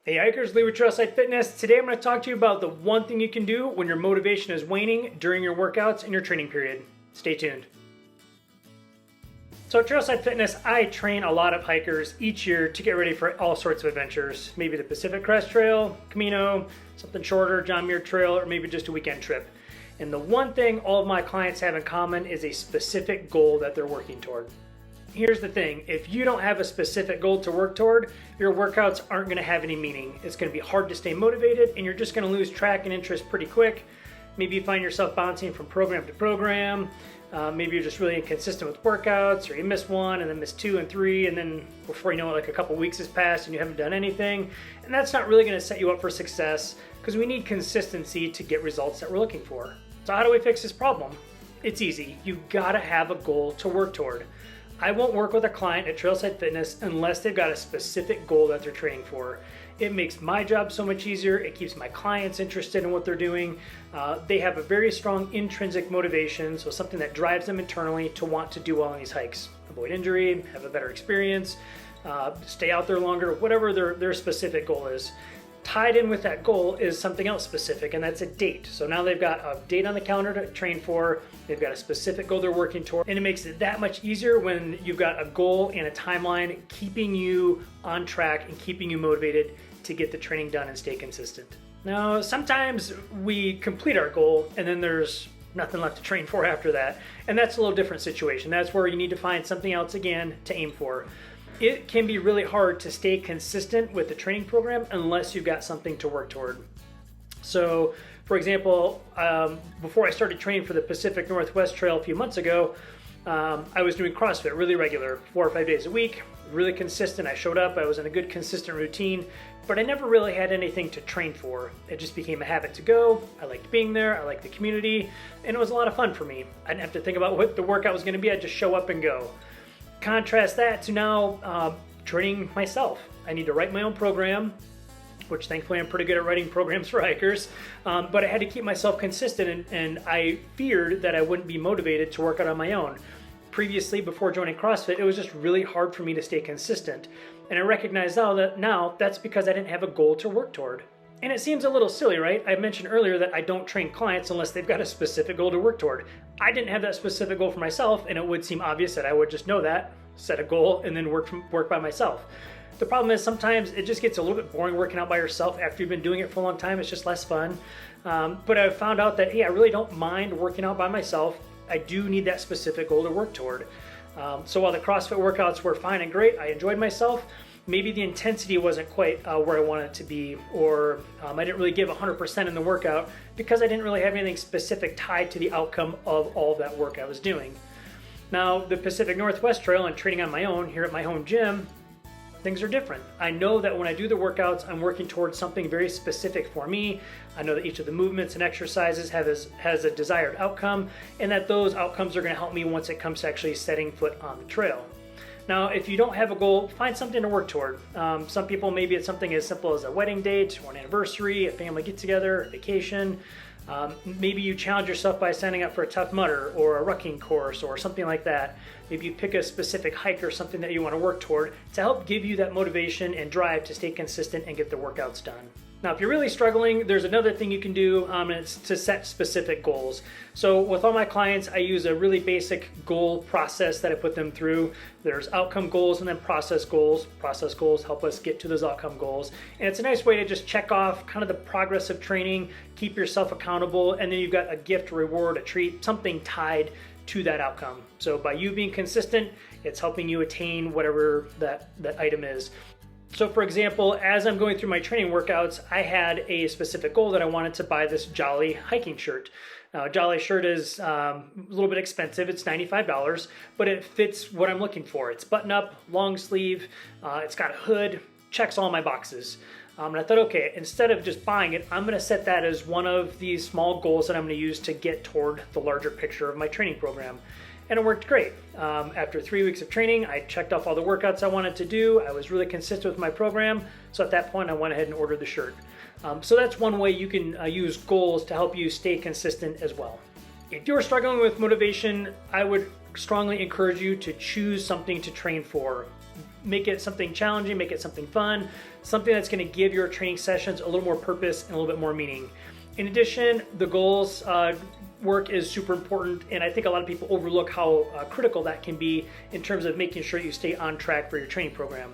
Hey hikers, Lee with Trailside Fitness. Today I'm going to talk to you about the one thing you can do when your motivation is waning during your workouts and your training period. Stay tuned. So at Trailside Fitness, I train a lot of hikers each year to get ready for all sorts of adventures. Maybe the Pacific Crest Trail, Camino, something shorter, John Muir Trail, or maybe just a weekend trip. And the one thing all of my clients have in common is a specific goal that they're working toward. Here's the thing, if you don't have a specific goal to work toward, your workouts aren't going to have any meaning. It's going to be hard to stay motivated and you're just going to lose track and interest pretty quick. Maybe you find yourself bouncing from program to program. Maybe you're just really inconsistent with workouts, or you miss one and then miss 2 and 3, and then before you know it, like a couple weeks has passed and you haven't done anything. And that's not really going to set you up for success because we need consistency to get results that we're looking for. So how do we fix this problem? It's easy. You've got to have a goal to work toward. I won't work with a client at Trailside Fitness unless they've got a specific goal that they're training for. It makes my job so much easier. It keeps my clients interested in what they're doing. They have a very strong intrinsic motivation, so something that drives them internally to want to do well on these hikes. Avoid injury, have a better experience, stay out there longer, whatever their specific goal is. Tied in with that goal is something else specific, and that's a date. So now they've got a date on the calendar to train for, they've got a specific goal they're working toward, and it makes it that much easier when you've got a goal and a timeline keeping you on track and keeping you motivated to get the training done and stay consistent. Now, sometimes we complete our goal and then there's nothing left to train for after that, and that's a little different situation. That's where you need to find something else again to aim for. It can be really hard to stay consistent with the training program unless you've got something to work toward. So, for example, before I started training for the Pacific Northwest Trail a few months ago, I was doing CrossFit really regular, 4 or 5 days a week, really consistent. I showed up, I was in a good consistent routine, but I never really had anything to train for. It just became a habit to go. I liked being there, I liked the community, and it was a lot of fun for me. I didn't have to think about what the workout was gonna be, I'd just show up and go. Contrast that to now training myself. I need to write my own program, which thankfully I'm pretty good at writing programs for hikers, but I had to keep myself consistent, and I feared that I wouldn't be motivated to work out on my own. Previously, before joining CrossFit, it was just really hard for me to stay consistent. And I recognize now that's because I didn't have a goal to work toward. And it seems a little silly, right? I mentioned earlier that I don't train clients unless they've got a specific goal to work toward. I didn't have that specific goal for myself, and it would seem obvious that I would just know that, set a goal, and then work by myself. The problem is sometimes it just gets a little bit boring working out by yourself after you've been doing it for a long time. It's just less fun. But I've found out that, hey, I really don't mind working out by myself. I do need that specific goal to work toward. So while the CrossFit workouts were fine and great, I enjoyed myself, maybe the intensity wasn't quite where I wanted it to be, or I didn't really give 100% in the workout because I didn't really have anything specific tied to the outcome of all of that work I was doing. Now, the Pacific Northwest Trail and training on my own here at my home gym, things are different. I know that when I do the workouts, I'm working towards something very specific for me. I know that each of the movements and exercises has a desired outcome, and that those outcomes are going to help me once it comes to actually setting foot on the trail. Now, if you don't have a goal, find something to work toward. Some people, maybe it's something as simple as a wedding date, or an anniversary, a family get-together, a vacation. Maybe you challenge yourself by signing up for a Tough Mudder or a rucking course or something like that. Maybe you pick a specific hike or something that you want to work toward to help give you that motivation and drive to stay consistent and get the workouts done. Now, if you're really struggling, there's another thing you can do, and it's to set specific goals. So with all my clients, I use a really basic goal process that I put them through. There's outcome goals and then process goals. Process goals help us get to those outcome goals. And it's a nice way to just check off kind of the progress of training, keep yourself accountable, and then you've got a gift, a reward, a treat, something tied to that outcome. So by you being consistent, it's helping you attain whatever that item is. So for example, as I'm going through my training workouts, I had a specific goal that I wanted to buy this Jolly hiking shirt. Now, a Jolly shirt is a little bit expensive. It's $95, but it fits what I'm looking for. It's button up, long sleeve, it's got a hood, checks all my boxes. And I thought, okay, instead of just buying it, I'm gonna set that as one of these small goals that I'm gonna use to get toward the larger picture of my training program. And it worked great. After 3 weeks of training, I checked off all the workouts I wanted to do. I was really consistent with my program. So at that point, I went ahead and ordered the shirt. So that's one way you can use goals to help you stay consistent as well. If you're struggling with motivation, I would strongly encourage you to choose something to train for. make it something challenging, make it something fun, something that's going to give your training sessions a little more purpose and a little bit more meaning. In addition, the goals work is super important, and I think a lot of people overlook how critical that can be in terms of making sure you stay on track for your training program.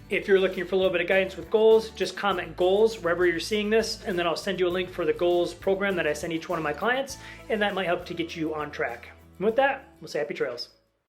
If you're looking for a little bit of guidance with goals, just comment goals wherever you're seeing this, and then I'll send you a link for the goals program that I send each one of my clients, and that might help to get you on track. And with that, we'll say happy trails.